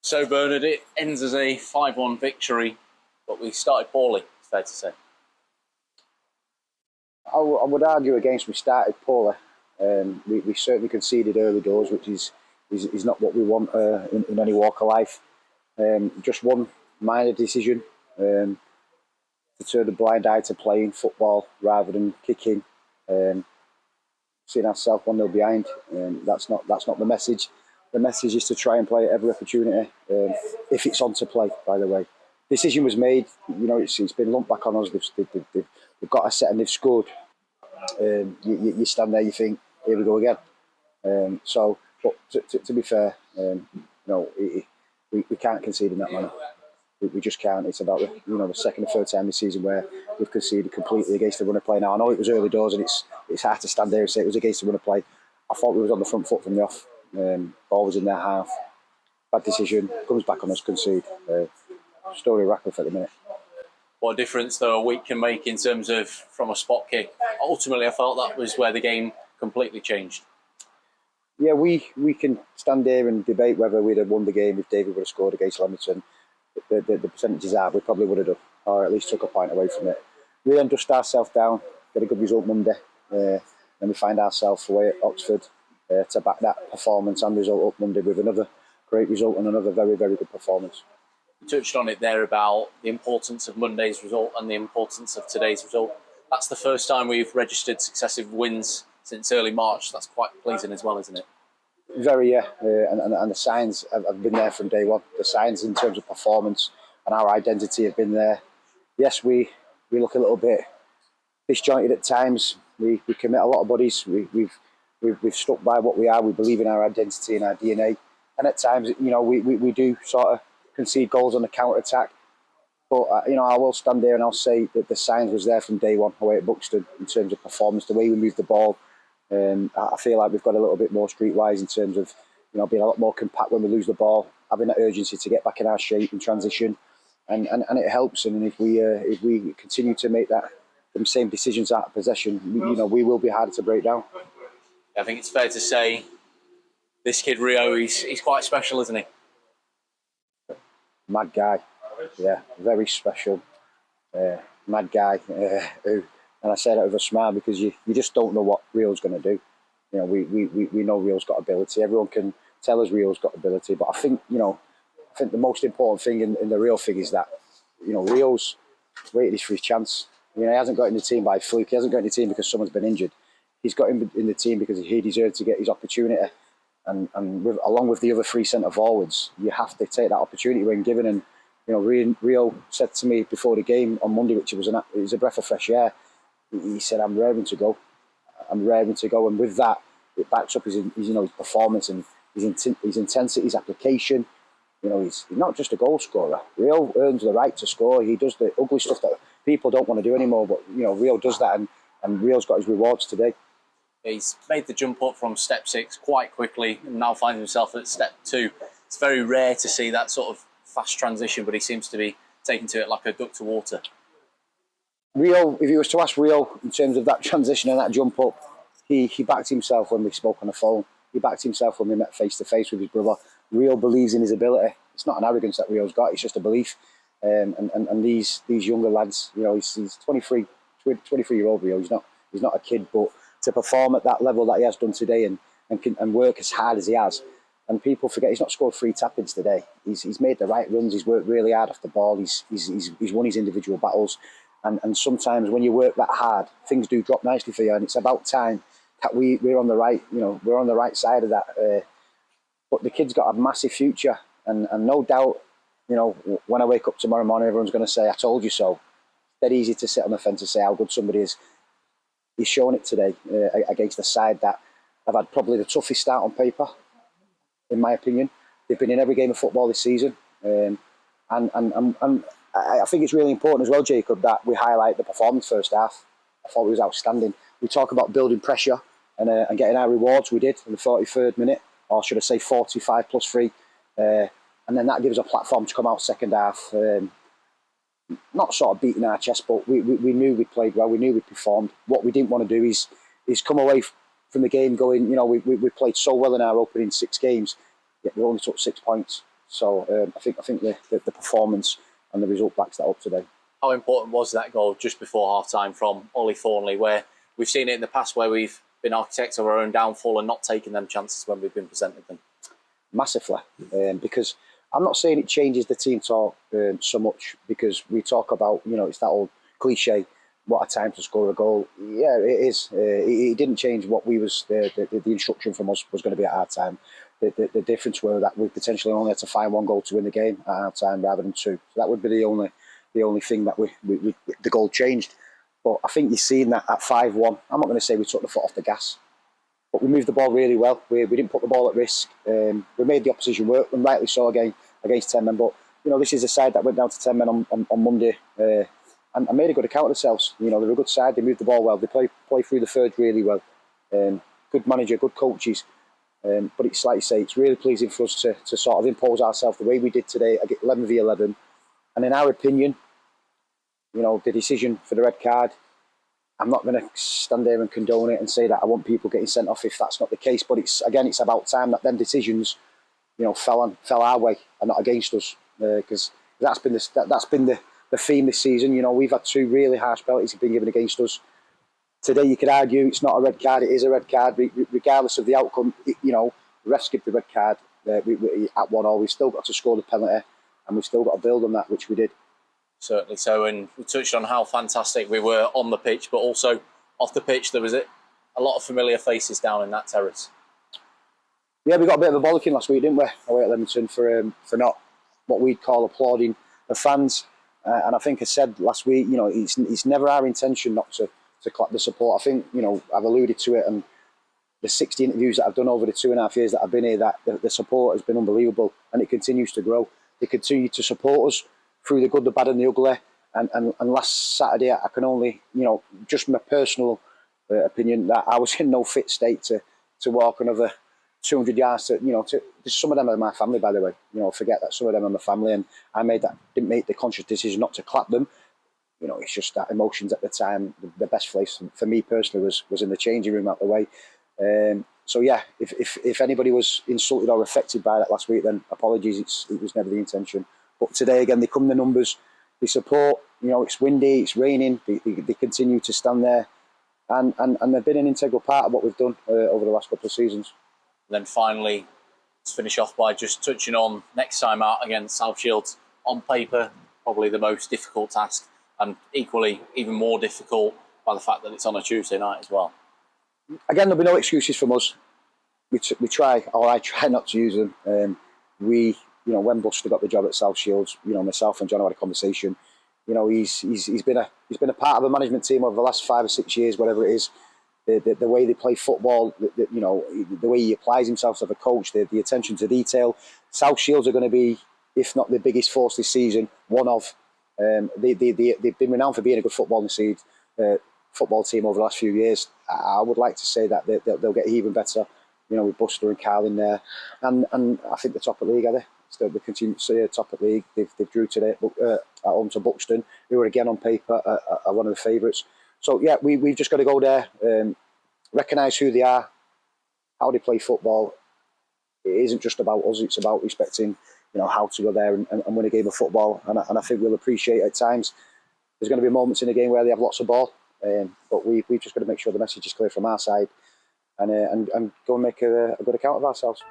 So, Bernard, it ends as a 5-1 victory, but we started poorly, it's fair to say. I would argue against we started poorly. We certainly conceded early doors, which is not what we want in any walk of life. Just one minor decision to turn a blind eye to playing football rather than kicking. Seeing ourselves 1-0 behind, that's not the message. The message is to try and play at every opportunity, if it's on to play, by the way. Decision was made, it's been lumped back on us. They've got a set and they've scored. You stand there, you think, here we go again. But to be fair, we can't concede in that manner. We just can't. It's about the second or third time this season where we've conceded completely against the run of play. Now I know it was early doors and it's hard to stand there and say it was against the run of play. I thought we was on the front foot from the off. Ball was in their half. Bad decision. Comes back on us, concede. Story of Radcliffe at the minute. What a difference though a week can make in terms of from a spot kick. Ultimately, I felt that was where the game completely changed. Yeah, we can stand here and debate whether we'd have won the game if David would have scored against Leamington. The percentages are we probably would have done, or at least took a point away from it. We then dust ourselves down, get a good result Monday, then we find ourselves away at Oxford to back that performance and result up Monday with another great result and another very, very good performance. You touched on it there about the importance of Monday's result and the importance of today's result. That's the first time we've registered successive wins since early March. That's quite pleasing as well, isn't it? Very, yeah. And the signs have been there from day one. The signs in terms of performance and our identity have been there. Yes, we look a little bit disjointed at times. We commit a lot of bodies. We've stuck by what we are. We believe in our identity and our DNA. And at times, we do sort of concede goals on the counter attack. But I will stand there and I'll say that the signs was there from day one away at Buxton in terms of performance, the way we move the ball. I feel like we've got a little bit more streetwise in terms of being a lot more compact when we lose the ball, having that urgency to get back in our shape and transition, and it helps. And if we continue to make them same decisions out of possession, we will be harder to break down. I think it's fair to say this kid Rio, he's quite special, isn't he? Mad guy, yeah, very special, mad guy who. And I say that with a smile because you just don't know what Rio's going to do. We know Rio's got ability. Everyone can tell us Rio's got ability, but I think the most important thing in the Rio thing is that Rio's waited for his chance. He hasn't got in the team by fluke. He hasn't got in the team because someone's been injured. He's got him in the team because he deserved to get his opportunity. And along with the other three centre forwards, you have to take that opportunity when given. And Rio said to me before the game on Monday, which was a breath of fresh air. He said, "I'm raring to go. I'm raring to go." And with that, it backs up his performance and his intensity, his application. He's not just a goal scorer. Rio earns the right to score. He does the ugly stuff that people don't want to do anymore. But Rio does that, and Rio's got his rewards today. He's made the jump up from step 6 quite quickly, and now finds himself at step 2. It's very rare to see that sort of fast transition, but he seems to be taking to it like a duck to water. Rio, if you was to ask Rio in terms of that transition and that jump up, he backed himself when we spoke on the phone. He backed himself when we met face to face with his brother. Rio believes in his ability. It's not an arrogance that Rio's got. It's just a belief. And these younger lads, he's 23-year-old Rio. He's not a kid, but to perform at that level that he has done today and work as hard as he has. And people forget he's not scored 3 tap-ins today. He's made the right runs. He's worked really hard off the ball. He's won his individual battles. And sometimes when you work that hard, things do drop nicely for you. And it's about time that we're on the right, we're on the right side of that. But the kid's got a massive future, and no doubt, when I wake up tomorrow morning, everyone's going to say, "I told you so." It's dead easy to sit on the fence and say how good somebody is. He's shown it today against a side that have had probably the toughest start on paper, in my opinion. They've been in every game of football this season, and I think it's really important as well, Jacob, that we highlight the performance first half. I thought it was outstanding. We talk about building pressure and getting our rewards. We did in the 43rd minute, or should I say 45 plus 3. And then that gives a platform to come out second half. Not sort of beating our chest, but we knew we played well. We knew we performed. What we didn't want to do is come away from the game going, we played so well in our opening 6 games, yet we only took 6 points. So I think the performance and the result backs that up today. How important was that goal just before half-time from Ollie Thornley, where we've seen it in the past where we've been architects of our own downfall and not taking them chances when we've been presented them? Massively, because I'm not saying it changes the team talk so much, because we talk about, it's that old cliche, what a time to score a goal. Yeah, it is. It didn't change what we was, the instruction from us was going to be at half time. The difference were that we potentially only had to find one goal to win the game at half time rather than two. So that would be the only thing that the goal changed. But I think you're seeing that at 5-1. I'm not going to say we took the foot off the gas, but we moved the ball really well. We didn't put the ball at risk. We made the opposition work, and rightly so again against 10 men. But this is a side that went down to 10 men on Monday and made a good account of themselves. They're a good side. They moved the ball well. They play through the third really well. Good manager, good coaches. But it's like you say, it's really pleasing for us to sort of impose ourselves the way we did today, 11v11. And in our opinion, the decision for the red card, I'm not going to stand there and condone it and say that I want people getting sent off if that's not the case. But it's about time that them decisions, fell our way and not against us, because that's been the theme this season. We've had two really harsh penalties have been given against us. Today, you could argue it's not a red card. It is a red card, regardless of the outcome. The refs give the red card at 1-1. We've still got to score the penalty, and we've still got to build on that, which we did. Certainly so, and we touched on how fantastic we were on the pitch, but also off the pitch there was a lot of familiar faces down in that terrace. Yeah, we got a bit of a bollocking last week, didn't we, away at Leamington for not what we'd call applauding the fans. And I think I said last week, it's never our intention not to clap the support. I think, I've alluded to it, and the 60 interviews that I've done over the 2.5 years that I've been here, that the support has been unbelievable, and it continues to grow. They continue to support us through the good, the bad and the ugly. And last Saturday, I can only, just my personal opinion, that I was in no fit state to walk another 200 yards to some of them are my family, by the way. Forget that some of them are my family, and I didn't make the conscious decision not to clap them. It's just that emotions at the time, the best place for me personally was in the changing room out the way. So yeah, if anybody was insulted or affected by that last week, then apologies. It was never the intention. But today again, they come the numbers, they support. It's windy, it's raining. They continue to stand there, and they've been an integral part of what we've done over the last couple of seasons. And then finally, let's finish off by just touching on next time out against South Shields. On paper, probably the most difficult task, and equally even more difficult by the fact that it's on a Tuesday night as well. Again, there'll be no excuses from us. We try, or I try not to use them. When Buster got the job at South Shields, myself and John had a conversation. He's been a part of the management team over the last 5 or 6 years, whatever it is. The way they play football, the way he applies himself as a coach, the attention to detail. South Shields are going to be, if not the biggest force this season, one of. They've been renowned for being a good football team over the last few years. I would like to say that they'll get even better, with Buster and Carl in there, and I think they're top of the league, are they? Still, they continue to stay top of the league. They've drew today at home to Buxton, who are again on paper are one of the favourites. So yeah, we've just got to go there, recognise who they are, how they play football. It isn't just about us; it's about respecting, how to go there and win a game of football. And I think we'll appreciate at times. There's going to be moments in the game where they have lots of ball, but we've just got to make sure the message is clear from our side, and go and make a good account of ourselves.